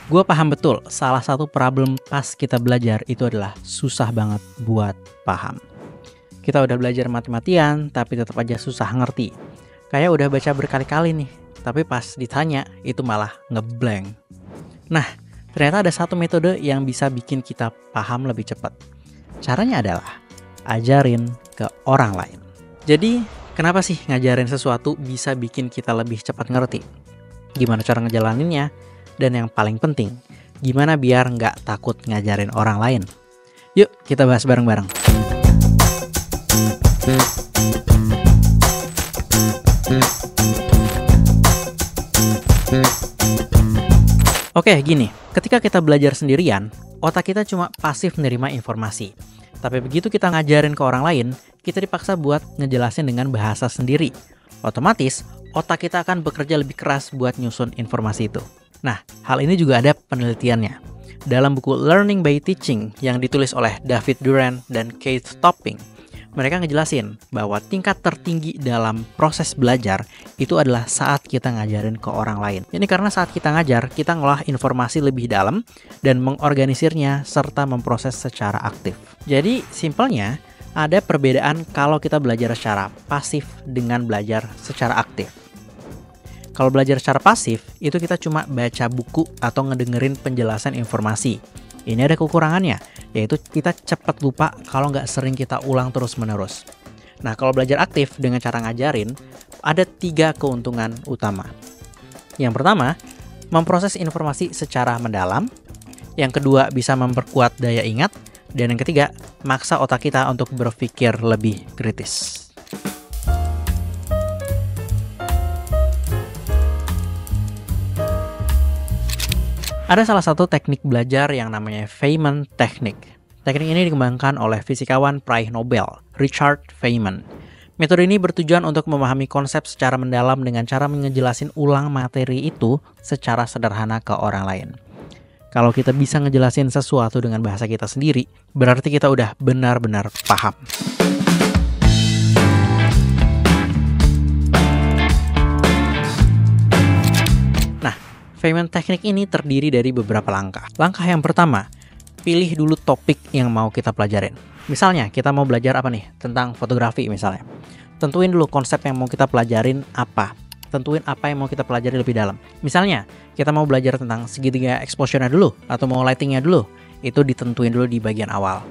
Gue paham betul, salah satu problem pas kita belajar itu adalah susah banget buat paham. Kita udah belajar mati-matian, tapi tetap aja susah ngerti. Kayak udah baca berkali-kali nih, tapi pas ditanya, itu malah ngeblank. Nah, ternyata ada satu metode yang bisa bikin kita paham lebih cepat. Caranya adalah, ajarin ke orang lain. Jadi, kenapa sih ngajarin sesuatu bisa bikin kita lebih cepat ngerti? Gimana cara ngejalaninnya? Dan yang paling penting, gimana biar nggak takut ngajarin orang lain? Yuk, kita bahas bareng-bareng. Oke, gini. Ketika kita belajar sendirian, otak kita cuma pasif menerima informasi. Tapi begitu kita ngajarin ke orang lain, kita dipaksa buat ngejelasin dengan bahasa sendiri. Otomatis, otak kita akan bekerja lebih keras buat nyusun informasi itu. Nah, hal ini juga ada penelitiannya. Dalam buku Learning by Teaching yang ditulis oleh David Duran dan Keith Topping, mereka ngejelasin bahwa tingkat tertinggi dalam proses belajar itu adalah saat kita ngajarin ke orang lain. Ini karena saat kita ngajar, kita ngolah informasi lebih dalam dan mengorganisirnya serta memproses secara aktif. Jadi, simpelnya, ada perbedaan kalau kita belajar secara pasif dengan belajar secara aktif. Kalau belajar secara pasif, itu kita cuma baca buku atau ngedengerin penjelasan informasi. Ini ada kekurangannya, yaitu kita cepat lupa kalau nggak sering kita ulang terus-menerus. Nah, kalau belajar aktif dengan cara ngajarin, ada 3 keuntungan utama. Yang pertama, memproses informasi secara mendalam. Yang kedua, bisa memperkuat daya ingat. Dan yang ketiga, maksa otak kita untuk berpikir lebih kritis. Ada salah satu teknik belajar yang namanya Feynman Technique. Teknik ini dikembangkan oleh fisikawan peraih Nobel, Richard Feynman. Metode ini bertujuan untuk memahami konsep secara mendalam dengan cara ngejelasin ulang materi itu secara sederhana ke orang lain. Kalau kita bisa ngejelasin sesuatu dengan bahasa kita sendiri, berarti kita udah benar-benar paham. Feynman Technique ini terdiri dari beberapa langkah. Langkah yang pertama, pilih dulu topik yang mau kita pelajarin. Misalnya, kita mau belajar apa nih? Tentang fotografi misalnya. Tentuin dulu konsep yang mau kita pelajarin apa. Tentuin apa yang mau kita pelajari lebih dalam. Misalnya, kita mau belajar tentang segitiga exposure-nya dulu, atau mau lighting-nya dulu. Itu ditentuin dulu di bagian awal.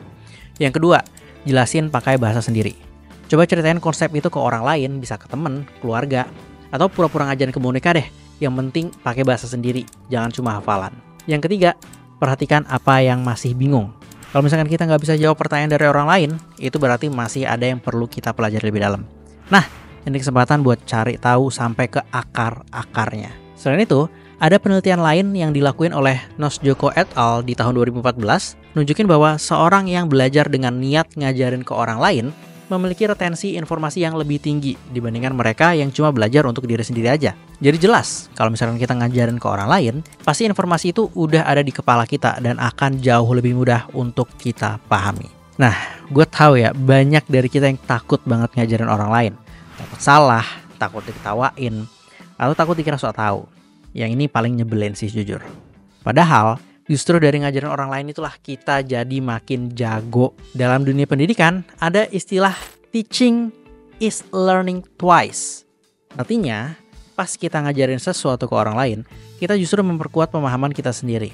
Yang kedua, jelasin pakai bahasa sendiri. Coba ceritain konsep itu ke orang lain, bisa ke temen, keluarga, atau pura-pura ngajarin ke boneka deh. Yang penting pakai bahasa sendiri, jangan cuma hafalan. Yang ketiga, perhatikan apa yang masih bingung. Kalau misalkan kita nggak bisa jawab pertanyaan dari orang lain, itu berarti masih ada yang perlu kita pelajari lebih dalam. Nah, ini kesempatan buat cari tahu sampai ke akar-akarnya. Selain itu, ada penelitian lain yang dilakuin oleh Nosjoko et al. Di tahun 2014, nunjukin bahwa seorang yang belajar dengan niat ngajarin ke orang lain, memiliki retensi informasi yang lebih tinggi dibandingkan mereka yang cuma belajar untuk diri sendiri aja. Jadi jelas, kalau misalkan kita ngajarin ke orang lain, pasti informasi itu udah ada di kepala kita dan akan jauh lebih mudah untuk kita pahami. Nah, gue tahu ya, banyak dari kita yang takut banget ngajarin orang lain. Takut salah, takut diketawain, atau takut dikira sok tahu. Yang ini paling nyebelin sih jujur. Padahal, justru dari ngajarin orang lain itulah kita jadi makin jago. Dalam dunia pendidikan, ada istilah teaching is learning twice. Artinya, pas kita ngajarin sesuatu ke orang lain, kita justru memperkuat pemahaman kita sendiri.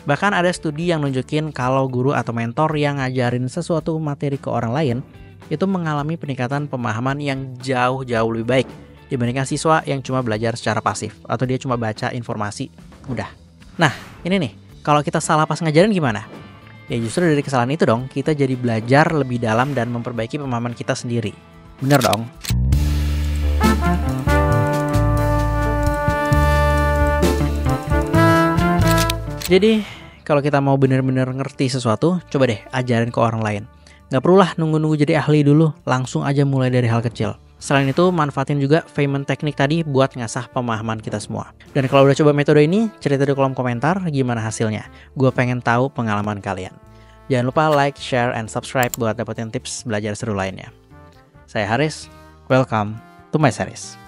Bahkan ada studi yang nunjukin kalau guru atau mentor yang ngajarin sesuatu materi ke orang lain, itu mengalami peningkatan pemahaman yang jauh-jauh lebih baik dibandingkan siswa yang cuma belajar secara pasif, atau dia cuma baca informasi, udah. Nah, ini nih. Kalau kita salah pas ngajarin gimana? Ya justru dari kesalahan itu dong, kita jadi belajar lebih dalam dan memperbaiki pemahaman kita sendiri. Bener dong? Jadi, kalau kita mau bener-bener ngerti sesuatu, coba deh ajarin ke orang lain. Gak perlulah nunggu-nunggu jadi ahli dulu, langsung aja mulai dari hal kecil. Selain itu, manfaatin juga Feynman Technique tadi buat ngasah pemahaman kita semua. Dan kalau udah coba metode ini, cerita di kolom komentar gimana hasilnya. Gue pengen tahu pengalaman kalian. Jangan lupa like, share, and subscribe buat dapetin tips belajar seru lainnya. Saya Haris, welcome to my series.